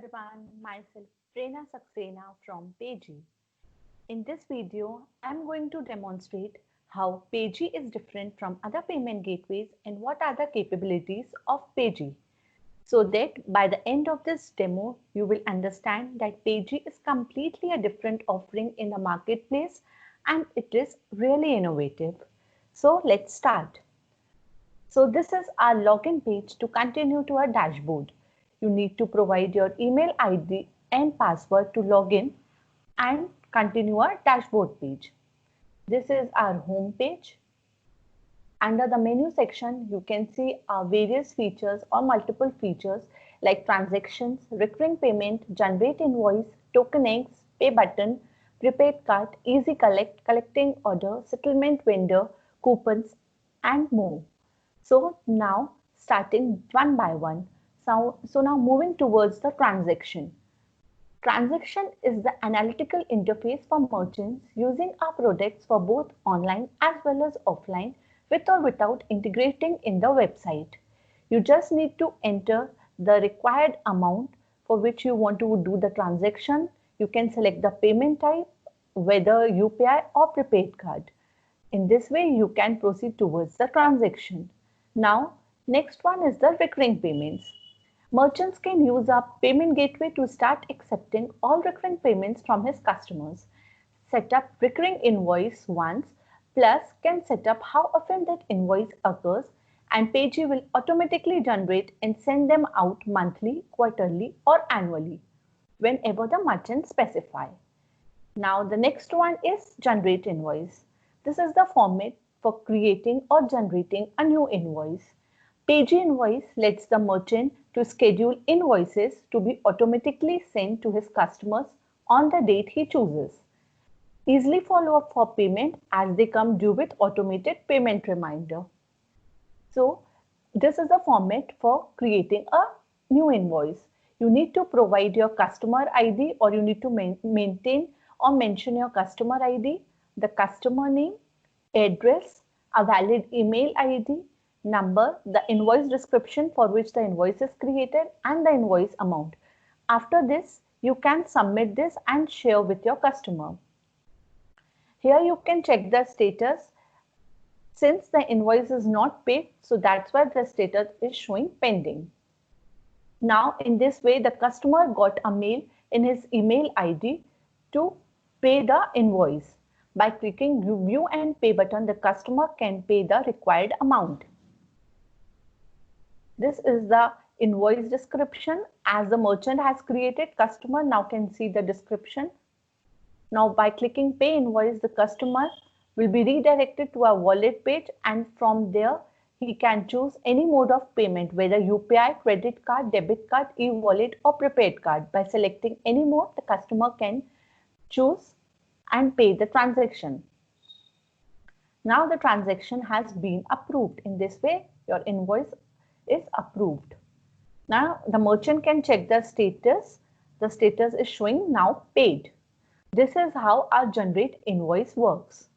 everyone, myself Prerna Saxena from Payji. In this video, I'm going to demonstrate how Payji is different from other payment gateways and what are the capabilities of Payji. So that by the end of this demo, you will understand that Payji is completely a different offering in the marketplace and it is really innovative. So let's start. So this is our login page. To continue to our dashboard, you need to provide your email ID and password to log in and continue our dashboard page. This is our home page. Under the menu section, you can see our various features or multiple features like transactions, recurring payment, generate invoice, token X, pay button, prepaid card, easy collect, collecting order, settlement vendor, coupons, and more. So now starting one by one. So now moving towards the transaction. Transaction is the analytical interface for merchants using our products for both online as well as offline with or without integrating in the website. You just need to enter the required amount for which you want to do the transaction. You can select the payment type, whether UPI or prepaid card. In this way, you can proceed towards the transaction. Now, next one is the recurring payments. Merchants can use our payment gateway to start accepting all recurring payments from his customers. Set up recurring invoice once, plus can set up how often that invoice occurs, and Payji will automatically generate and send them out monthly, quarterly, or annually, whenever the merchant specify. Now the next one is generate invoice. This is the format for creating or generating a new invoice. Payji invoice lets the merchant to schedule invoices to be automatically sent to his customers on the date he chooses. Easily follow up for payment as they come due with automated payment reminder. So this is the format for creating a new invoice. You need to provide your customer ID, or you need to maintain or mention your customer ID, the customer name, address, a valid email ID, number, the invoice description for which the invoice is created, and the invoice amount. After this, you can submit this and share with your customer. Here you can check the status. Since the invoice is not paid, so that's why the status is showing pending. Now in this way, the customer got a mail in his email ID to pay the invoice. By clicking View and Pay button, the customer can pay the required amount. This is the invoice description. As the merchant has created, customer now can see the description. Now by clicking Pay Invoice, the customer will be redirected to a wallet page, and from there he can choose any mode of payment, whether UPI, credit card, debit card, e-wallet or prepaid card. By selecting any mode, the customer can choose and pay the transaction. Now the transaction has been approved. In this way, your invoice is approved. Now the merchant can check the status. The status is showing now paid. This is how our generate invoice works.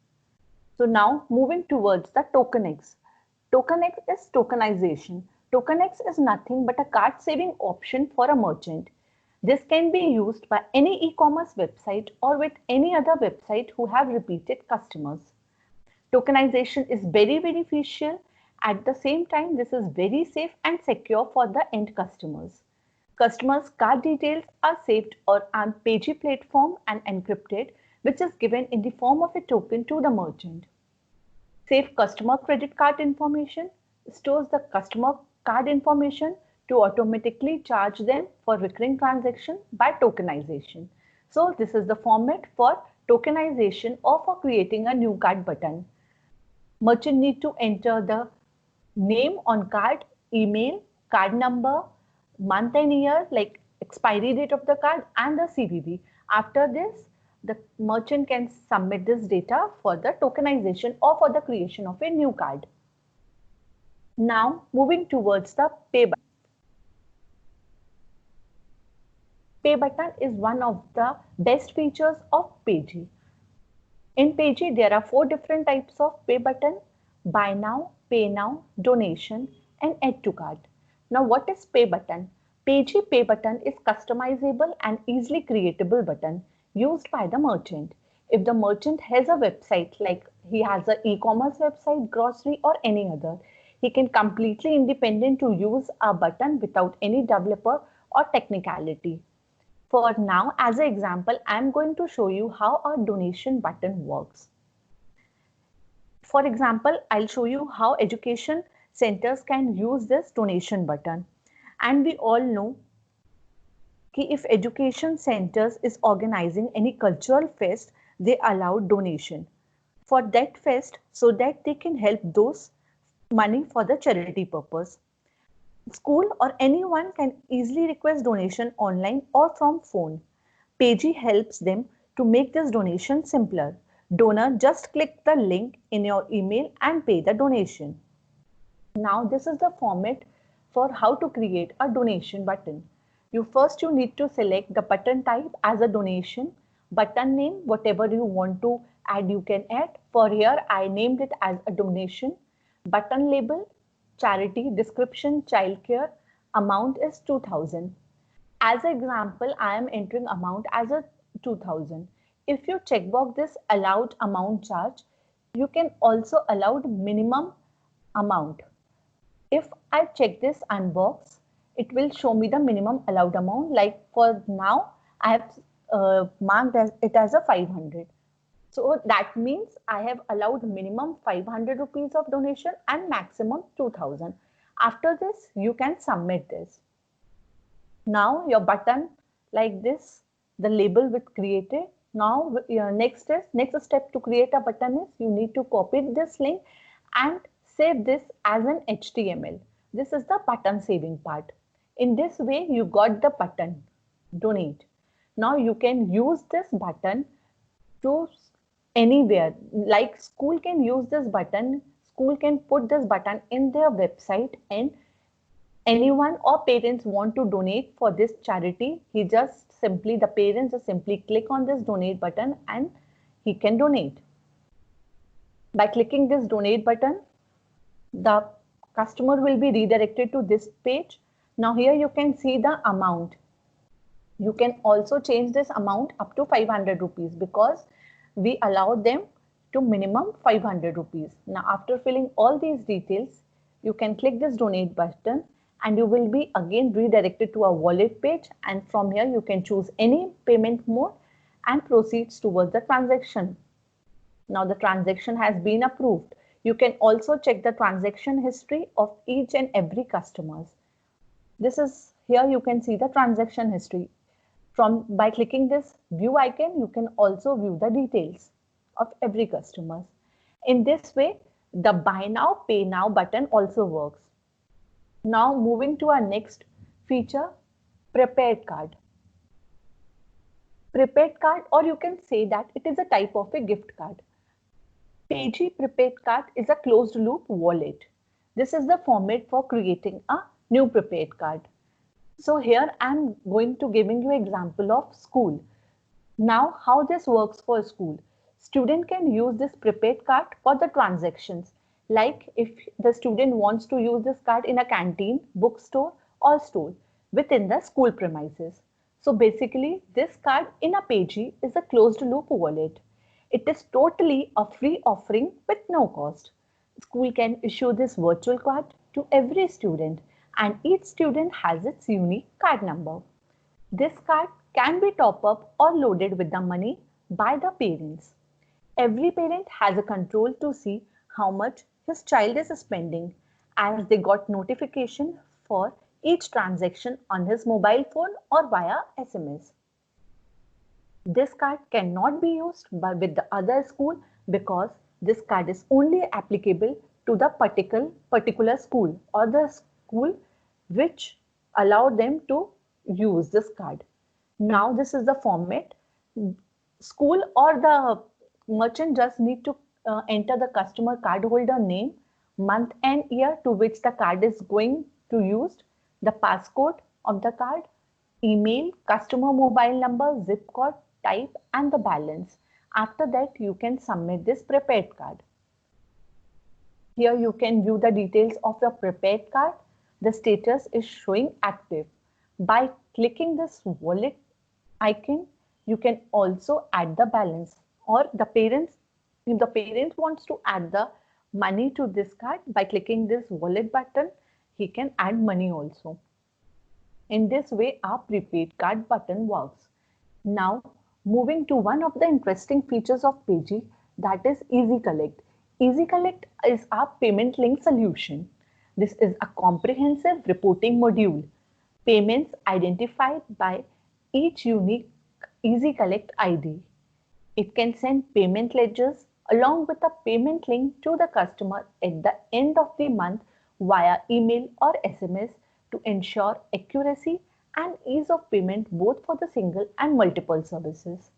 So now moving towards the Token X. Token X is tokenization. Token X is nothing but a card saving option for a merchant. This can be used by any e-commerce website or with any other website who have repeated customers. Tokenization is very beneficial. At the same time, this is very safe and secure for the end customers. Customers' card details are saved on Payji platform and encrypted, which is given in the form of a token to the merchant. Save customer credit card information stores the customer card information to automatically charge them for recurring transaction by tokenization. So this is the format for tokenization or for creating a new card button. Merchant need to enter the name on card, email, card number, month and year, like expiry date of the card, and the CVV. After this, the merchant can submit this data for the tokenization or for the creation of a new card. Now moving towards the pay button. Pay button is one of the best features of Payji. In Payji, there are 4 different types of pay button: buy now, pay now, donation, and add to cart. Now what is pay button? PayG Pay button is customizable and easily creatable button used by the merchant. If the merchant has a website, like he has an e-commerce website, grocery or any other, he can completely independent to use a button without any developer or technicality. For now, as an example, I am going to show you how a donation button works. For example, I'll show you how education centers can use this donation button. And we all know that if education centers is organizing any cultural fest, they allow donation for that fest so that they can help those money for the charity purpose. School or anyone can easily request donation online or from phone. PayG helps them to make this donation simpler. Donor just click the link in your email and pay the donation. Now this is the format for how to create a donation button. You need to select the button type as a donation, button name, whatever you want to add you can add. For here I named it as a donation. Button label, charity, description, childcare, amount is 2000. As an example, I am entering amount as a 2000. If you checkbox this allowed amount charge, you can also allow minimum amount. If I check this unbox, it will show me the minimum allowed amount. Like for now, I have marked it as a 500. So that means I have allowed minimum 500 rupees of donation and maximum 2000. After this, you can submit this. Now your button like this, the label with created. Now your next step to create a button is you need to copy this link and save this as an HTML. This is the button saving part. In this way, you got the button donate. Now you can use this button to anywhere. Like school can use this button. School can put this button in their website, and anyone or parents want to donate for this charity, the parents just simply click on this donate button and he can donate. By clicking this donate button, the customer will be redirected to this page. Now here you can see the amount. You can also change this amount up to 500 rupees because we allow them to minimum 500 rupees. Now after filling all these details, you can click this donate button and you will be again redirected to a wallet page, and from here you can choose any payment mode and proceeds towards the transaction. Now the transaction has been approved. You can also check the transaction history of each and every customers. Here you can see the transaction history. By clicking this view icon, you can also view the details of every customer. In this way, the buy now, pay now button also works. Now moving to our next feature, prepaid card. Prepaid card, or you can say that it is a type of a gift card. PayG prepaid card is a closed loop wallet. This is the format for creating a new prepaid card. So here I'm going to giving you example of school. Now how this works for school. Student can use this prepaid card for the transactions. Like if the student wants to use this card in a canteen, bookstore or store within the school premises. So basically this card in a PayG is a closed loop wallet. It is totally a free offering with no cost. School can issue this virtual card to every student, and each student has its unique card number. This card can be top up or loaded with the money by the parents. Every parent has a control to see how much his child is spending, as they got notification for each transaction on his mobile phone or via SMS. This card cannot be used with the other school because this card is only applicable to the particular school or the school which allow them to use this card. Now this is the format. School or the merchant just need to enter the customer cardholder name, month and year to which the card is going to use, the passcode of the card, email, customer mobile number, zip code, type and the balance. After that, you can submit this prepaid card. Here you can view the details of your prepaid card. The status is showing active. By clicking this wallet icon, you can also add the balance, or the parents, if the parent wants to add the money to this card, by clicking this wallet button, he can add money also. In this way, our prepaid card button works. Now, moving to one of the interesting features of Payji, that is Easy Collect. Easy Collect is our payment link solution. This is a comprehensive reporting module. Payments identified by each unique Easy Collect ID. It can send payment ledgers along with a payment link to the customer at the end of the month via email or SMS to ensure accuracy and ease of payment both for the single and multiple services.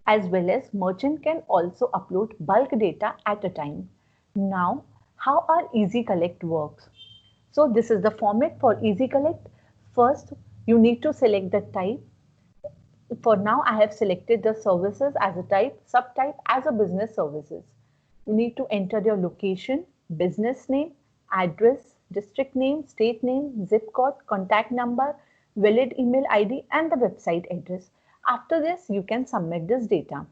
As well as merchant can also upload bulk data at a time. Now, how our Easy Collect works? So this is the format for Easy Collect. First, you need to select the type. For now, I have selected the services as a type, subtype as a business services. You need to enter your location, business name, address, district name, state name, zip code, contact number, valid email ID, and the website address. After this, you can submit this data.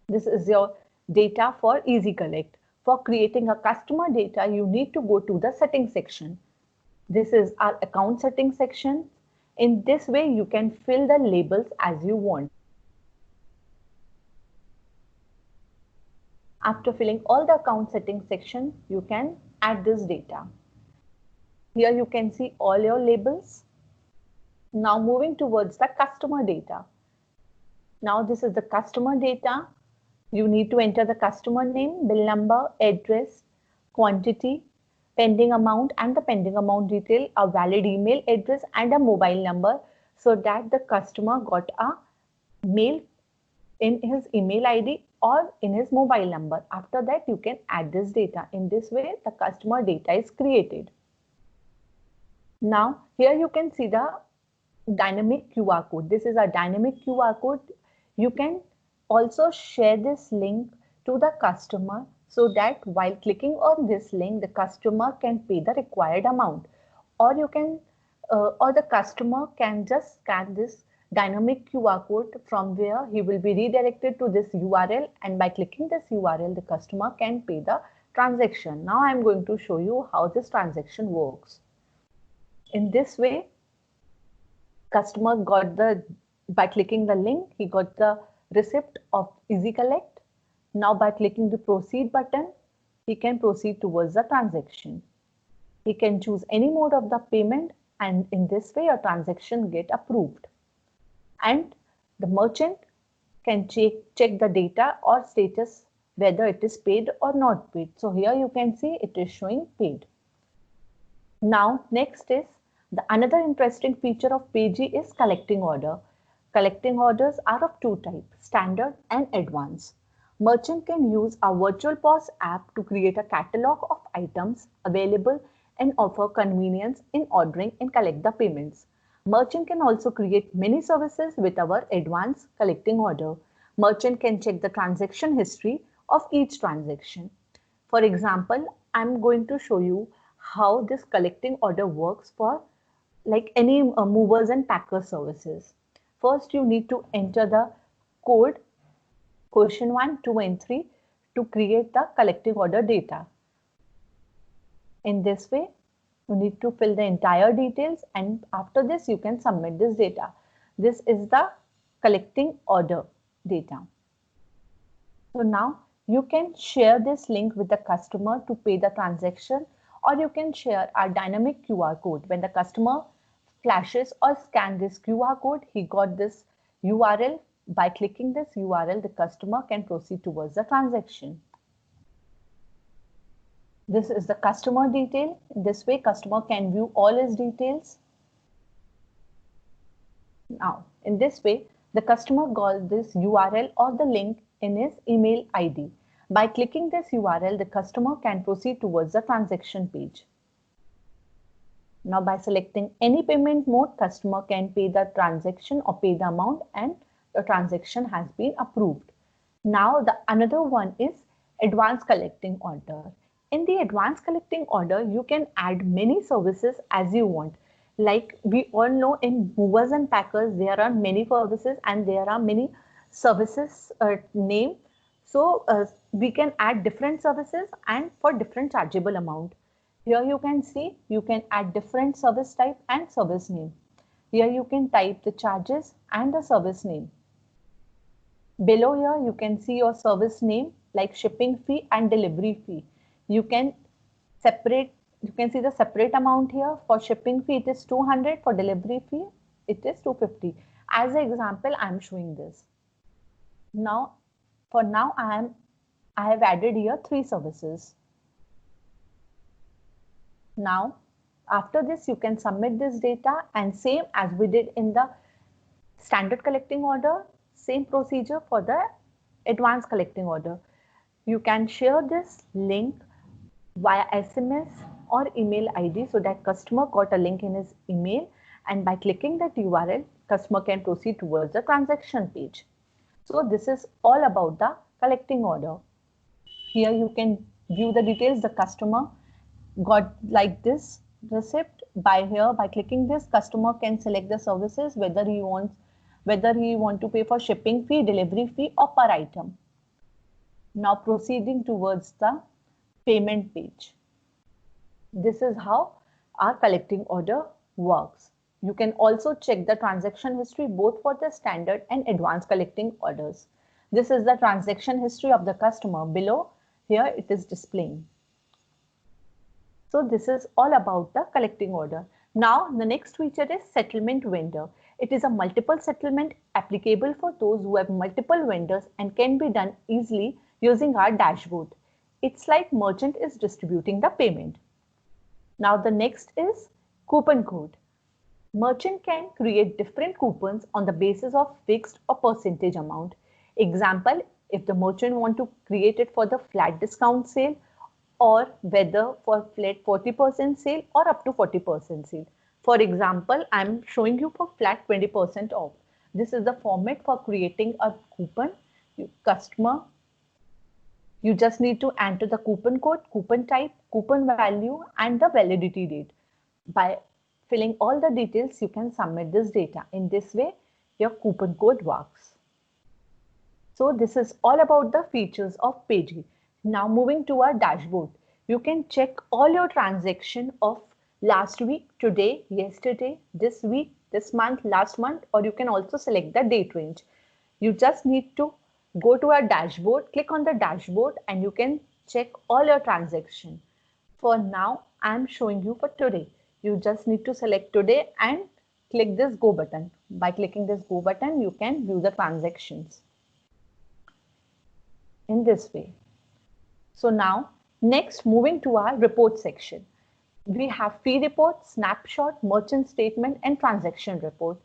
This is your data for Easy Collect. For creating a customer data, you need to go to the settings section. This is our account settings section. In this way, you can fill the labels as you want. After filling all the account settings section, you can add this data. Here you can see all your labels. Now moving towards the customer data. Now this is the customer data. You need to enter the customer name, bill number, address, quantity, pending amount, and the pending amount detail, a valid email address and a mobile number, so that the customer got a mail in his email ID or in his mobile number. After that, you can add this data. In this way, the customer data is created. Now, here you can see the dynamic QR code. This is a dynamic QR code. You can also share this link to the customer so that while clicking on this link, the customer can pay the required amount, or you can, or the customer can just scan this dynamic QR code from where he will be redirected to this URL, and by clicking this URL, the customer can pay the transaction. Now I am going to show you how this transaction works. In this way, customer got by clicking the link, he got the receipt of Easy Collect. Now by clicking the proceed button, he can proceed towards the transaction. He can choose any mode of the payment, and in this way a transaction get approved. And the merchant can check the data or status whether it is paid or not paid. So here you can see it is showing paid. Now next is another interesting feature of Payji is collecting order. Collecting orders are of two types, standard and advanced. Merchant can use a virtual POS app to create a catalog of items available and offer convenience in ordering and collect the payments. Merchant can also create many services with our advanced collecting order. Merchant can check the transaction history of each transaction. For example, I'm going to show you how this collecting order works for like any movers and packers services. First, you need to enter the code question 1, 2, and 3 to create the collecting order data. In this way, you need to fill the entire details, and after this, you can submit this data. This is the collecting order data. So now you can share this link with the customer to pay the transaction, or you can share our dynamic QR code. When the customer flashes or scan this QR code, he got this URL. By clicking this URL, the customer can proceed towards the transaction. This is the customer detail. In this way, customer can view all his details. Now, in this way, the customer got this URL or the link in his email ID. By clicking this URL, the customer can proceed towards the transaction page. Now, by selecting any payment mode, customer can pay the transaction or pay the amount, and the transaction has been approved. Now, the another one is advanced collecting order. In the advanced collecting order, you can add many services as you want. Like we all know, in movers and packers, there are many services and there are many services name. So we can add different services and for different chargeable amount. Here you can see, you can add different service type and service name. Here you can type the charges and the service name. Below here, you can see your service name like shipping fee and delivery fee. You can separate, you can see the separate amount here. For shipping fee, it is 200. For delivery fee, it is 250. As an example, I am showing this. Now, for now, I have added here 3 services. Now, after this, you can submit this data, and same as we did in the standard collecting order, same procedure for the advanced collecting order. You can share this link via SMS or email ID so that customer got a link in his email, and by clicking that URL, customer can proceed towards the transaction page. So this is all about the collecting order. Here you can view the details. The customer got like this receipt. By clicking this, customer can select the services, whether he want to pay for shipping fee, delivery fee, or per item. Now proceeding towards the payment page. This is how our collecting order works. You can also check the transaction history both for the standard and advanced collecting orders. This is the transaction history of the customer. Below here it is displaying. So this is all about the collecting order. Now the next feature is settlement vendor. It is a multiple settlement applicable for those who have multiple vendors and can be done easily using our dashboard. It's like merchant is distributing the payment. Now the next is coupon code. Merchant can create different coupons on the basis of fixed or percentage amount. Example, if the merchant want to create it for the flat discount sale, or whether for flat 40% sale or up to 40% sale. For example, I'm showing you for flat 20% off. This is the format for creating a coupon. You just need to enter the coupon code, coupon type, coupon value, and the validity date. By filling all the details, you can submit this data. In this way, your coupon code works. So this is all about the features of Payji. Now moving to our dashboard, you can check all your transaction of last week, today, yesterday, this week, this month, last month, or you can also select the date range. You just need to go to our dashboard, click on the dashboard, and you can check all your transaction. For now, I'm showing you for today. You just need to select today and click this go button. By clicking this go button, you can view the transactions in this way. So now, next moving to our report section. We have fee report, snapshot, merchant statement, and transaction report.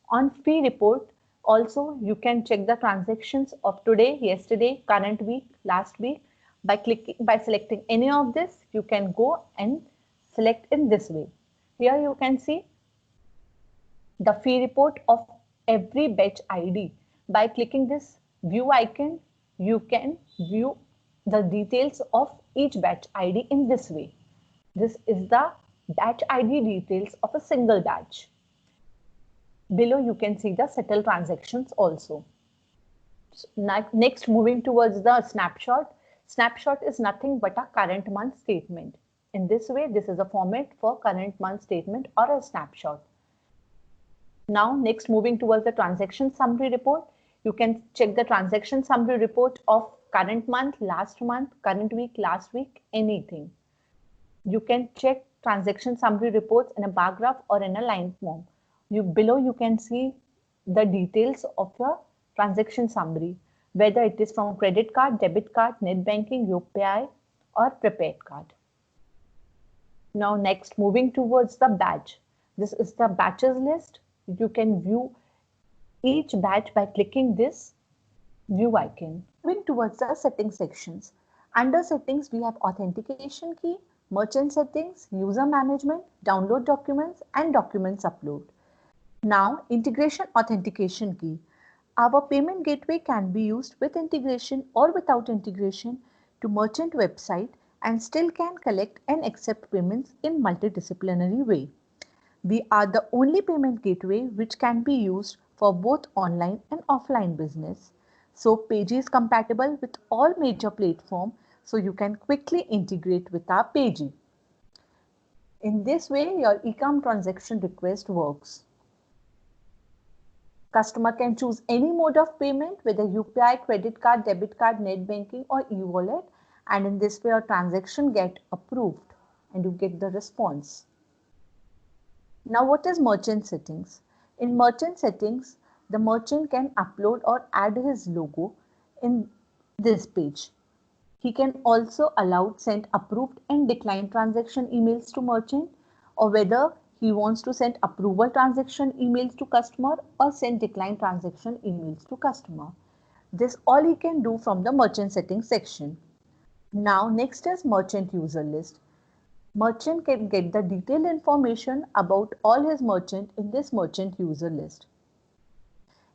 On fee report, also you can check the transactions of today, yesterday, current week, last week. By selecting any of this, you can go and select in this way. Here you can see the fee report of every batch ID. By clicking this view icon, you can view the details of each batch ID in this way. This is the batch ID details of a single batch. Below you can see the settled transactions also. Next, moving towards the snapshot. Snapshot is nothing but a current month statement. In this way, this is a format for current month statement or a snapshot. Now, next moving towards the transaction summary report. You can check the transaction summary report of current month, last month, current week, last week, anything. You can check transaction summary reports in a bar graph or in a line form. Below you can see the details of your transaction summary, whether it is from credit card, debit card, net banking, UPI, or prepaid card. Now next, moving towards the batch. This is the batches list. You can view each batch by clicking this view icon. Moving towards the settings sections. Under settings, we have authentication key, merchant settings, user management, download documents, and documents upload. Now, integration authentication key. Our payment gateway can be used with integration or without integration to merchant website and still can collect and accept payments in multidisciplinary way. We are the only payment gateway which can be used for both online and offline business. So Payji is compatible with all major platforms, so you can quickly integrate with our Payji. In this way, your e-com transaction request works. Customer can choose any mode of payment, whether UPI, credit card, debit card, net banking or e-wallet, and in this way your transaction get approved and you get the response. Now what is merchant settings? In merchant settings, the merchant can upload or add his logo in this page. He can also allow send approved and declined transaction emails to merchant, or whether he wants to send approval transaction emails to customer or send declined transaction emails to customer. This all he can do from the merchant settings section. Now next is merchant user list. Merchant can get the detailed information about all his merchant in this merchant user list.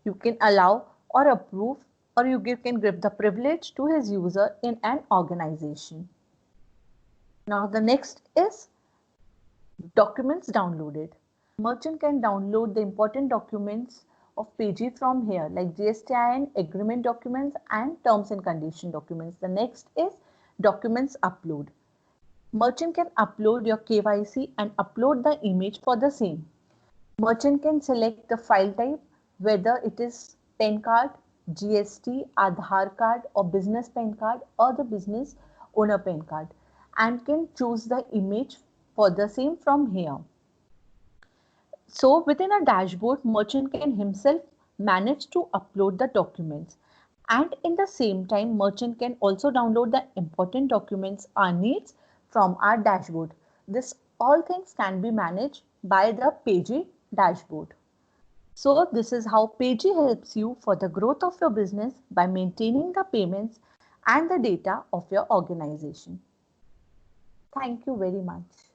You can allow or approve, or you can give the privilege to his user in an organization. Now the next is documents downloaded. Merchant can download the important documents of Payji from here, like GSTIN, agreement documents and terms and condition documents. The next is documents upload. Merchant can upload your KYC and upload the image for the same. Merchant can select the file type, whether it is PAN card, GST, Aadhaar card or business PAN card or the business owner PAN card, and can choose the image for the same from here. So within a dashboard, merchant can himself manage to upload the documents, and in the same time merchant can also download the important documents our needs from our dashboard. This all things can be managed by the Payji dashboard. So this is how Payji helps you for the growth of your business by maintaining the payments and the data of your organization. Thank you very much.